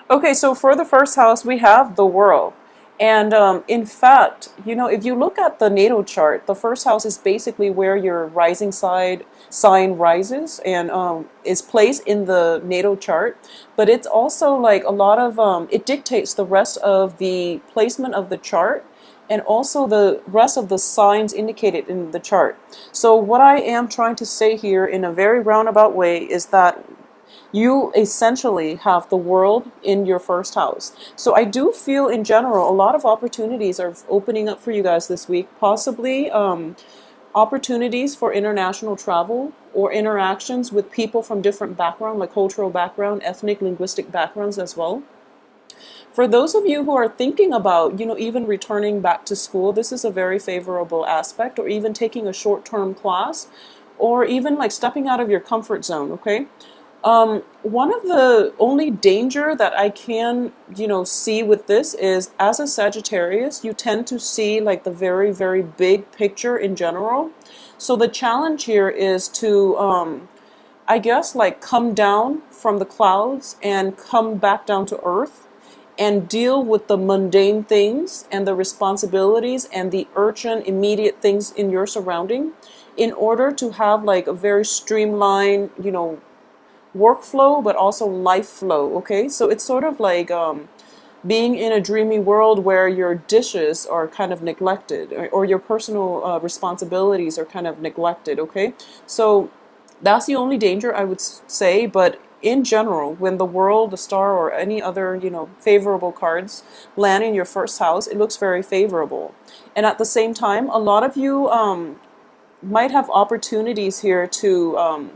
Okay, so for the first house, we have the world. And in fact, if you look at the natal chart, the first house is basically where your rising side sign rises and is placed in the natal chart. But it's also like a lot of, it dictates the rest of the placement of the chart and also the rest of the signs indicated in the chart. So what I am trying to say here in a very roundabout way is that you essentially have the world in your first house. So I do feel in general a lot of opportunities are opening up for you guys this week, possibly opportunities for international travel or interactions with people from different background, like cultural background, ethnic, linguistic backgrounds as well. For those of you who are thinking about, even returning back to school, this is a very favorable aspect, or even taking a short-term class, or even like stepping out of your comfort zone, okay? One of the only danger that I can, see with this is as a Sagittarius, you tend to see like the very, very big picture in general. So the challenge here is to, I guess, like come down from the clouds and come back down to earth and deal with the mundane things and the responsibilities and the urgent, immediate things in your surrounding in order to have like a very streamlined, workflow, but also life flow. Okay, so it's sort of like being in a dreamy world where your dishes are kind of neglected, or your personal responsibilities are kind of neglected. Okay, so that's the only danger I would say. But in general, when the world, the star, or any other favorable cards land in your first house, it looks very favorable. And at the same time, a lot of you might have opportunities here to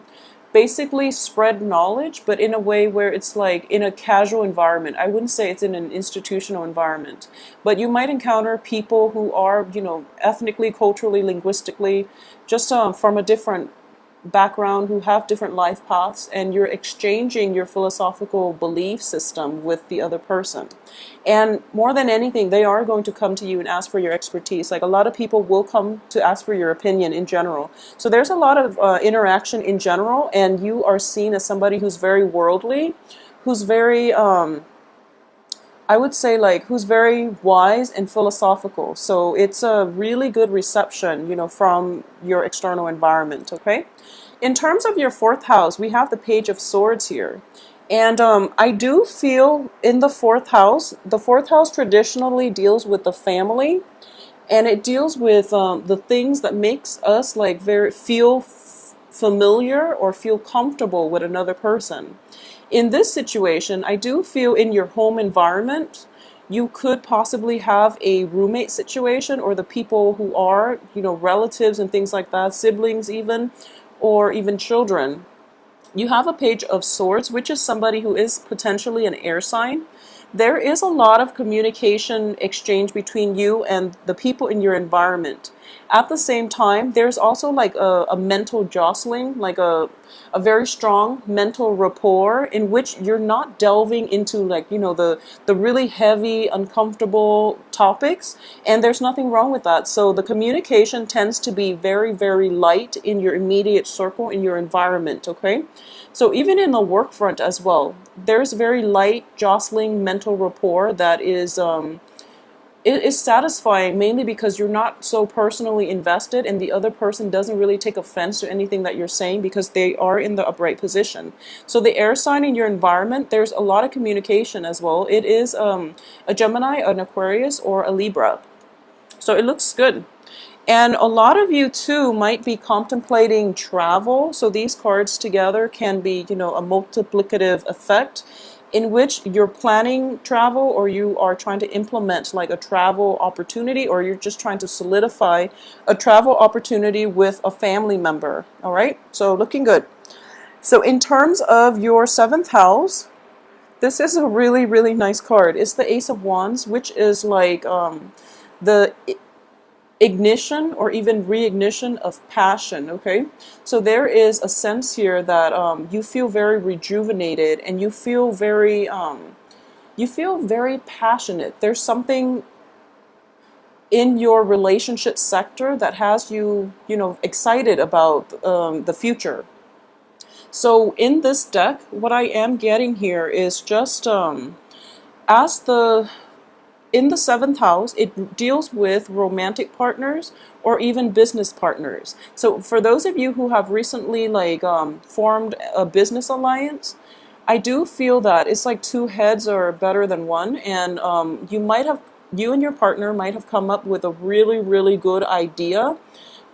basically spread knowledge, but in a way where it's like in a casual environment. I wouldn't say it's in an institutional environment, but you might encounter people who are, ethnically, culturally, linguistically, just from a different background, who have different life paths, and you're exchanging your philosophical belief system with the other person. And more than anything, they are going to come to you and ask for your expertise. Like a lot of people will come to ask for your opinion in general. So there's a lot of interaction in general, and you are seen as somebody who's very worldly, who's very I would say like who's very wise and philosophical. So it's a really good reception, from your external environment, okay? In terms of your fourth house, we have the Page of Swords here. And I do feel in the fourth house traditionally deals with the family, and it deals with the things that makes us like very feel familiar or feel comfortable with another person. In this situation, I do feel in your home environment, you could possibly have a roommate situation, or the people who are, relatives and things like that, siblings even, or even children. You have a Page of Swords, which is somebody who is potentially an air sign. There is a lot of communication exchange between you and the people in your environment. At the same time, there's also like a mental jostling, like a very strong mental rapport in which you're not delving into like, the really heavy, uncomfortable topics. And there's nothing wrong with that. So the communication tends to be very, very light in your immediate circle, in your environment, okay? So even in the work front as well, there's very light, jostling mental rapport that it is satisfying, mainly because you're not so personally invested and the other person doesn't really take offense to anything that you're saying because they are in the upright position. So the air sign in your environment, there's a lot of communication as well. It is a Gemini, an Aquarius, or a Libra. So it looks good. And a lot of you too might be contemplating travel. So these cards together can be, a multiplicative effect in which you're planning travel, or you are trying to implement like a travel opportunity, or you're just trying to solidify a travel opportunity with a family member. All right, so looking good. So in terms of your seventh house, this is a really, really nice card. It's the Ace of Wands, which is like the ignition or even reignition of passion, okay? So there is a sense here that you feel very rejuvenated, and you feel very passionate. There's something in your relationship sector that has you, excited about the future. So in this deck, what I am getting here is just as the in the seventh house, it deals with romantic partners or even business partners. So for those of you who have recently formed a business alliance, I do feel that it's like two heads are better than one, and you and your partner might have come up with a really, really good idea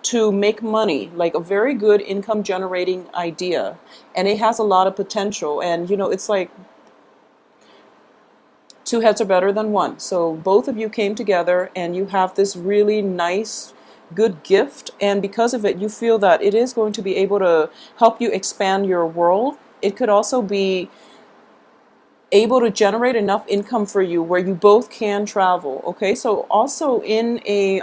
to make money, like a very good income generating idea, and it has a lot of potential. And it's like two heads are better than one. So both of you came together and you have this really nice, good gift. And because of it, you feel that it is going to be able to help you expand your world. It could also be able to generate enough income for you where you both can travel. Okay, so also in a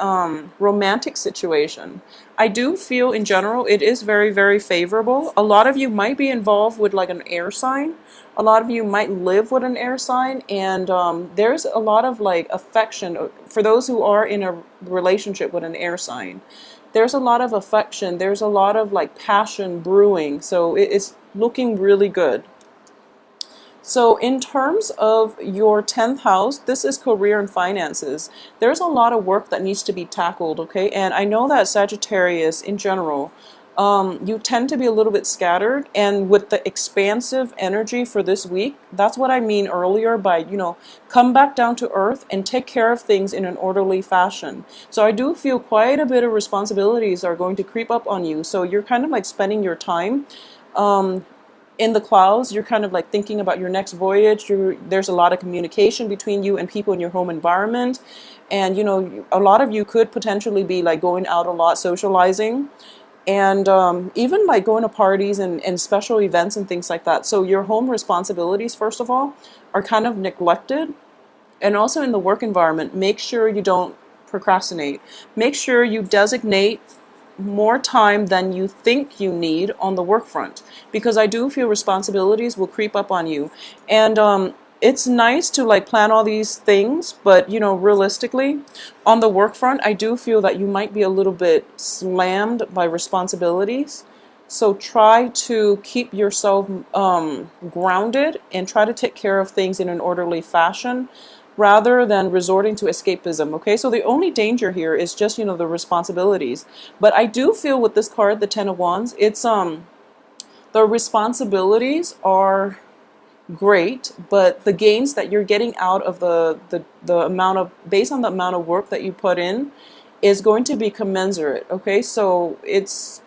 romantic situation, I do feel in general it is very, very favorable. A lot of you might be involved with like an air sign. A lot of you might live with an air sign, and there's a lot of like affection for those who are in a relationship with an air sign. There's a lot of affection. There's a lot of like passion brewing. So it's looking really good. So in terms of your 10th house, this is career and finances. There's a lot of work that needs to be tackled, okay? And I know that Sagittarius in general, you tend to be a little bit scattered, and with the expansive energy for this week, that's what I mean earlier by, come back down to earth and take care of things in an orderly fashion. So I do feel quite a bit of responsibilities are going to creep up on you. So you're kind of like spending your time in the clouds. You're kind of like thinking about your next voyage. There's a lot of communication between you and people in your home environment. And, a lot of you could potentially be like going out a lot, socializing, and even like going to parties and special events and things like that. So your home responsibilities, first of all, are kind of neglected. And also in the work environment, make sure you don't procrastinate. Make sure you designate more time than you think you need on the work front, because I do feel responsibilities will creep up on you. And it's nice to like plan all these things, but realistically on the work front, I do feel that you might be a little bit slammed by responsibilities. So try to keep yourself grounded and try to take care of things in an orderly fashion rather than resorting to escapism. Okay, so the only danger here is just the responsibilities. But I do feel with this card, the Ten of Wands, it's the responsibilities are great, but the gains that you're getting out of the amount of, based on the amount of work that you put in, is going to be commensurate. Okay, so it's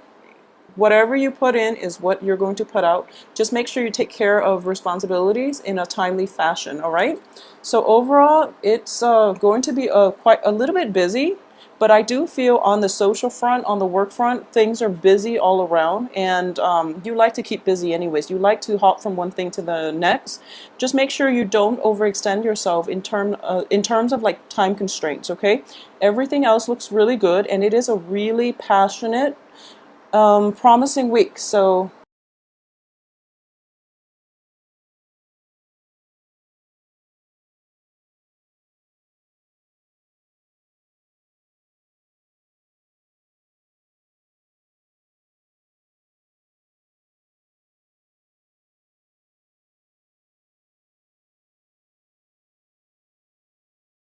whatever you put in is what you're going to put out. Just make sure you take care of responsibilities in a timely fashion, all right? So overall, it's going to be quite a little bit busy, but I do feel on the social front, on the work front, things are busy all around, and you like to keep busy anyways. You like to hop from one thing to the next. Just make sure you don't overextend yourself in terms of like time constraints, okay? Everything else looks really good, and it is a really passionate, promising week. So